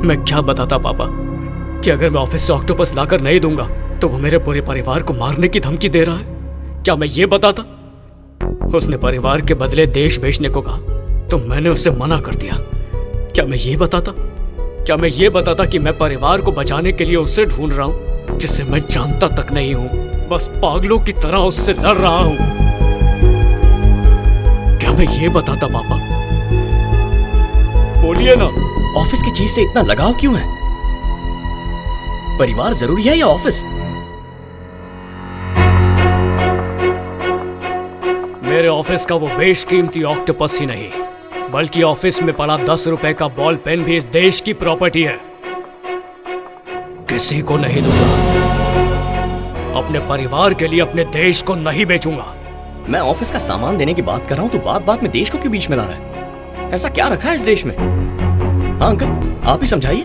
मैं क्या बताता पापा कि अगर मैं ऑफिस से ऑक्टोपस लाकर नहीं दूंगा तो वो मेरे पूरे परिवार को मारने की धमकी दे रहा है। क्या मैं ये बताता? उसने परिवार के बदले देश बेचने को कहा तो मैंने उससे मना कर दिया। क्या मैं ये बताता? क्या मैं ये बताता कि मैं परिवार को बचाने के लिए उससे ढूंढ रहा हूं जिसे मैं जानता तक नहीं हूं, बस पागलों की तरह उससे लड़ रहा हूं? क्या मैं ये बताता पापा? बोलिए ना। ऑफिस की चीज से इतना लगाव क्यों है? परिवार जरूरी है या ऑफिस? मेरे ऑफिस का वो बेशकीमती ऑक्टोपस ही नहीं बल्कि ऑफिस में पड़ा 10 रुपए का बॉल पेन भी इस देश की प्रॉपर्टी है। किसी को नहीं दूंगा। अपने परिवार के लिए अपने देश को नहीं बेचूंगा। मैं ऑफिस का सामान देने की बात कर रहा हूँ तो बात बात में देश को क्यों बीच में ला रहा है? ऐसा क्या रखा है इस देश में? हाँ अंकल, आप ही समझाइए।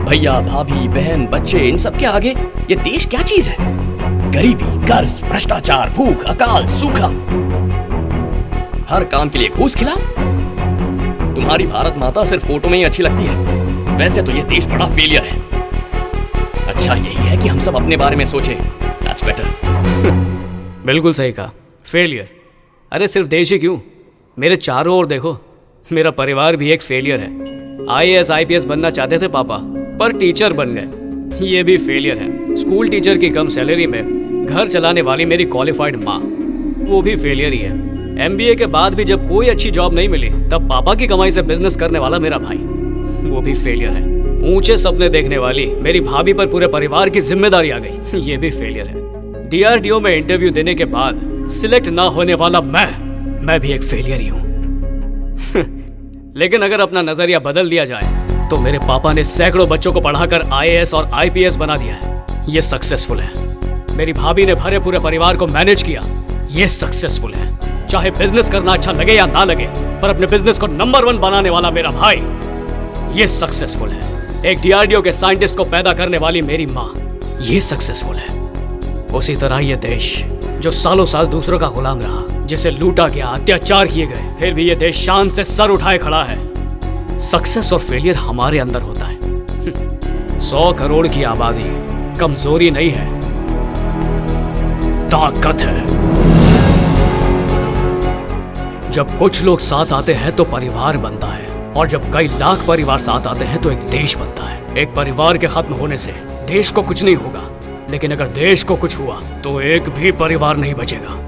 भैया, भाभी, बहन, बच्चे, इन सब के आगे ये देश क्या चीज है? गरीबी, कर्ज, भ्रष्टाचार, भूख, अकाल, सूखा, हर काम के लिए घूस खिला। तुम्हारी भारत माता सिर्फ फोटो में ही अच्छी लगती है, वैसे तो ये देश बड़ा फेलियर है। अच्छा यही है कि हम सब अपने बारे में सोचें। That's better। बिल्कुल सही कहा, फेलियर। अरे सिर्फ देश ही क्यों, मेरे चारों ओर देखो, मेरा परिवार भी एक फेलियर है। IAS IPS बनना चाहते थे पापा, पर टीचर बन गए, ये भी फेलियर है। स्कूल टीचर की कम सैलरी में घर चलाने वाली मेरी क्वालिफाइड माँ, वो भी फेलियर ही है। MBA के बाद भी जब कोई अच्छी जॉब नहीं मिली तब पापा की कमाई से बिजनेस करने वाला मेरा भाई, वो भी फेलियर है। ऊंचे सपने देखने वाली मेरी भाभी पर पूरे परिवार की जिम्मेदारी आ गई, ये भी फेलियर है। DRDO में इंटरव्यू देने के बाद सिलेक्ट ना होने वाला मैं भी एक फेलियर ही हूँ। लेकिन अगर अपना नजरिया बदल दिया जाए तो मेरे पापा ने सैकड़ों बच्चों को पढ़ाकर IAS और IPS बना दिया है, ये सक्सेसफुल है। मेरी भाभी ने भरे पूरे परिवार को मैनेज किया, ये सक्सेसफुल है। चाहे बिजनेस करना अच्छा लगे या ना लगे, पर अपने बिजनेस को नंबर 1 बनाने वाला मेरा भाई, ये सक्सेसफुल है। एक DRDO के साइंटिस्ट को पैदा करने वाली मेरी माँ, ये सक्सेसफुल है। उसी तरह ये देश जो सालों साल दूसरों का गुलाम रहा, जिसे लूटा गया, अत्याचार किए गए, फिर भी ये देश शान से सर उठाए खड़ा है। सक्सेस और फेलियर हमारे अंदर होता है। 100 करोड़ की आबादी कमजोरी नहीं है, ताकत है। जब कुछ लोग साथ आते हैं तो परिवार बनता है, और जब कई लाख परिवार साथ आते हैं तो एक देश बनता है। एक परिवार के खत्म होने से देश को कुछ नहीं होगा, लेकिन अगर देश को कुछ हुआ तो एक भी परिवार नहीं बचेगा।